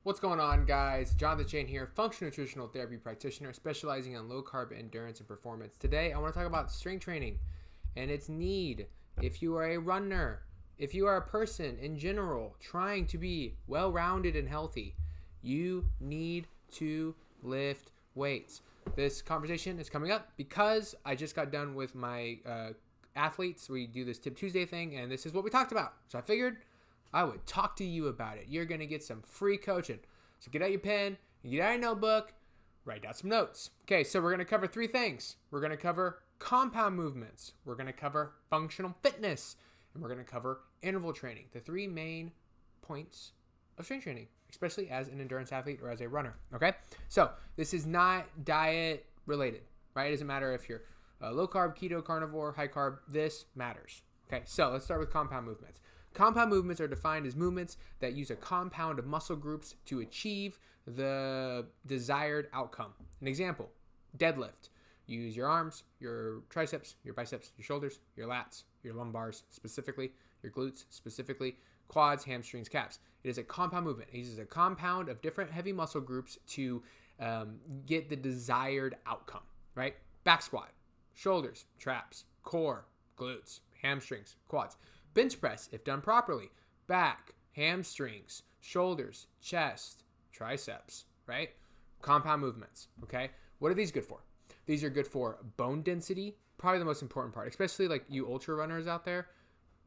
What's going on, guys? Jonathan Chain here, functional nutritional therapy practitioner specializing on low-carb endurance and performance. Today, I want to talk about strength training and its need. If you are a runner, if you are a person in general trying to be well-rounded and healthy, you need to lift weights. This conversation is coming up because I just got done with my athletes. We do this Tip Tuesday thing, and this is what we talked about. So I figured I would talk to you about it. You're going to get some free coaching. So get out your pen, get out your notebook, write down some notes. Okay, so we're going to cover three things. We're going to cover compound movements. We're going to cover functional fitness. And we're going to cover interval training. The three main points of strength training, especially as an endurance athlete or as a runner. Okay, so this is not diet related, right? It doesn't matter if you're low carb, keto, carnivore, high carb. This matters. Okay, so let's start with compound movements. Compound movements are defined as movements that use a compound of muscle groups to achieve the desired outcome. An example, deadlift. You use your arms, your triceps, your biceps, your shoulders, your lats, your lumbars specifically, your glutes specifically, quads, hamstrings, calves. It is a compound movement. It uses a compound of different heavy muscle groups to get the desired outcome, right? Back squat, shoulders, traps, core, glutes, hamstrings, quads. Bench press, if done properly, back, hamstrings, shoulders, chest, triceps, right? Compound movements, okay? What are these good for? These are good for bone density, probably the most important part, especially like you ultra runners out there,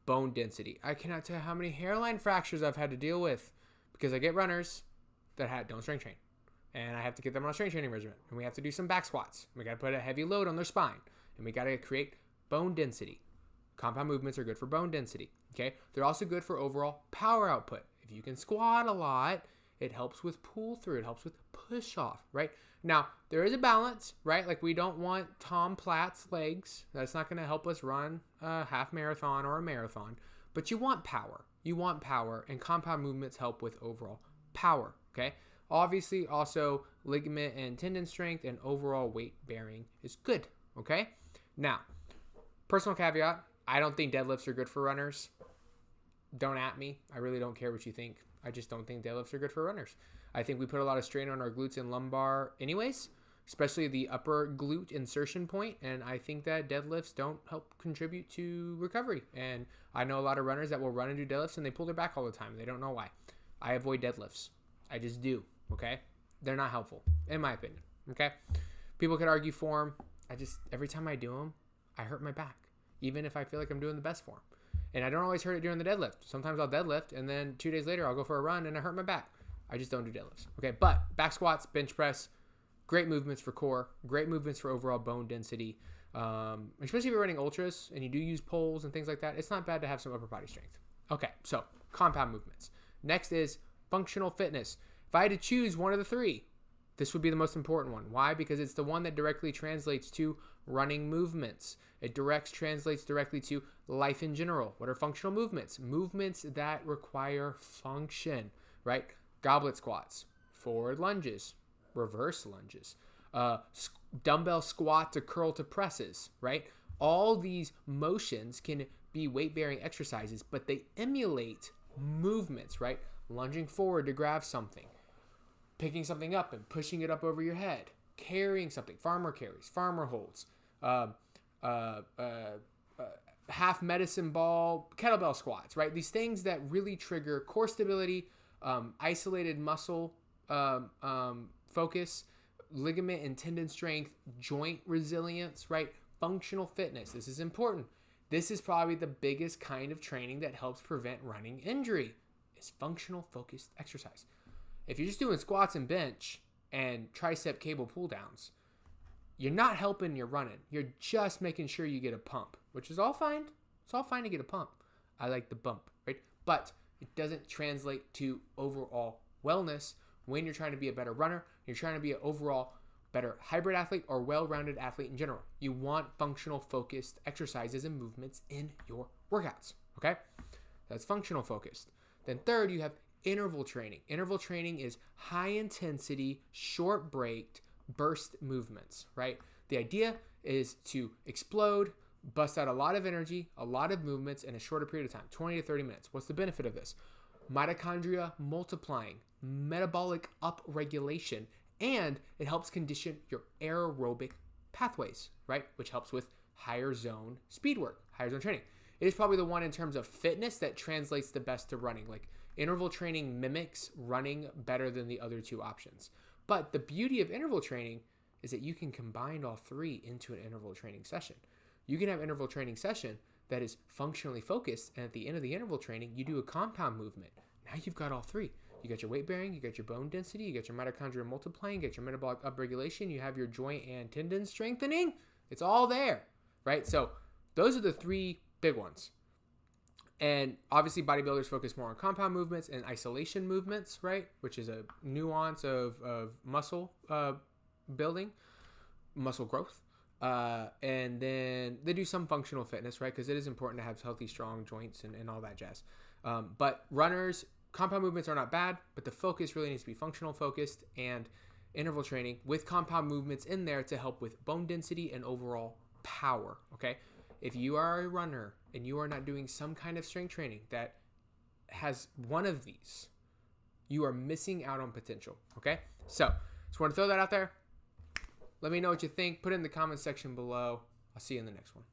bone density. I cannot tell you how many hairline fractures I've had to deal with because I get runners that don't strength train. And I have to get them on a strength training regimen. And we have to do some back squats. We got to put a heavy load on their spine. And we got to create bone density. Compound movements are good for bone density, okay? They're also good for overall power output. If you can squat a lot, it helps with pull through. It helps with push off, right? Now, there is a balance, right? Like we don't want Tom Platz's legs. That's not going to help us run a half marathon or a marathon. But you want power. You want power, and compound movements help with overall power, okay? Obviously, also ligament and tendon strength and overall weight bearing is good, okay? Now, personal caveat. I don't think deadlifts are good for runners. Don't at me. I really don't care what you think. I just don't think deadlifts are good for runners. I think we put a lot of strain on our glutes and lumbar anyways, especially the upper glute insertion point, and I think that deadlifts don't help contribute to recovery. And I know a lot of runners that will run and do deadlifts and they pull their back all the time. They don't know why. I avoid deadlifts. I just do, okay? They're not helpful, in my opinion, okay? People could argue for them. Every time I do them, I hurt my back, even if I feel like I'm doing the best form. And I don't always hurt it during the deadlift. Sometimes I'll deadlift, and then 2 days later, I'll go for a run, and I hurt my back. I just don't do deadlifts. Okay, but back squats, bench press, great movements for core, great movements for overall bone density. Especially if you're running ultras, and you do use poles and things like that, it's not bad to have some upper body strength. Okay, so compound movements. Next is functional fitness. If I had to choose one of the three, this would be the most important one. Why? Because it's the one that directly translates to running movements. It translates directly to life in general. What are functional movements? Movements that require function, right? Goblet squats, forward lunges, reverse lunges, dumbbell squat to curl to presses, right? All these motions can be weight-bearing exercises, but they emulate movements, right? Lunging forward to grab something, picking something up and pushing it up over your head, carrying something, farmer carries, farmer holds, half medicine ball, kettlebell squats, right? These things that really trigger core stability, isolated muscle focus, ligament and tendon strength, joint resilience, right? Functional fitness. This is important. This is probably the biggest kind of training that helps prevent running injury is functional focused exercise. If you're just doing squats and bench and tricep cable pull downs, you're not helping your running. You're just making sure you get a pump, which is all fine. It's all fine to get a pump. I like the bump, right? But it doesn't translate to overall wellness when you're trying to be a better runner. You're trying to be an overall better hybrid athlete or well-rounded athlete in general. You want functional focused exercises and movements in your workouts, okay? That's functional focused. Then third, you have interval training. Interval training is high intensity, short break, burst movements, right? The idea is to explode, bust out a lot of energy, a lot of movements in a shorter period of time, 20 to 30 minutes. What's the benefit of this? Mitochondria multiplying, metabolic upregulation, and it helps condition your aerobic pathways, right? Which helps with higher zone speed work, higher zone training. It is probably the one in terms of fitness that translates the best to running. Like interval training mimics running better than the other two options. But the beauty of interval training is that you can combine all three into an interval training session. You can have interval training session that is functionally focused, and at the end of the interval training, you do a compound movement. Now you've got all three. You got your weight bearing, you got your bone density, you got your mitochondrial multiplying, you got your metabolic upregulation, you have your joint and tendon strengthening. It's all there, right? So those are the three big ones. And obviously bodybuilders focus more on compound movements and isolation movements, right? Which is a nuance of muscle building, muscle growth. And then they do some functional fitness, right? Because it is important to have healthy, strong joints and all that jazz. But runners, compound movements are not bad, but the focus really needs to be functional focused and interval training with compound movements in there to help with bone density and overall power, okay? If you are a runner and you are not doing some kind of strength training that has one of these, you are missing out on potential, okay? So, just want to throw that out there. Let me know what you think. Put it in the comment section below. I'll see you in the next one.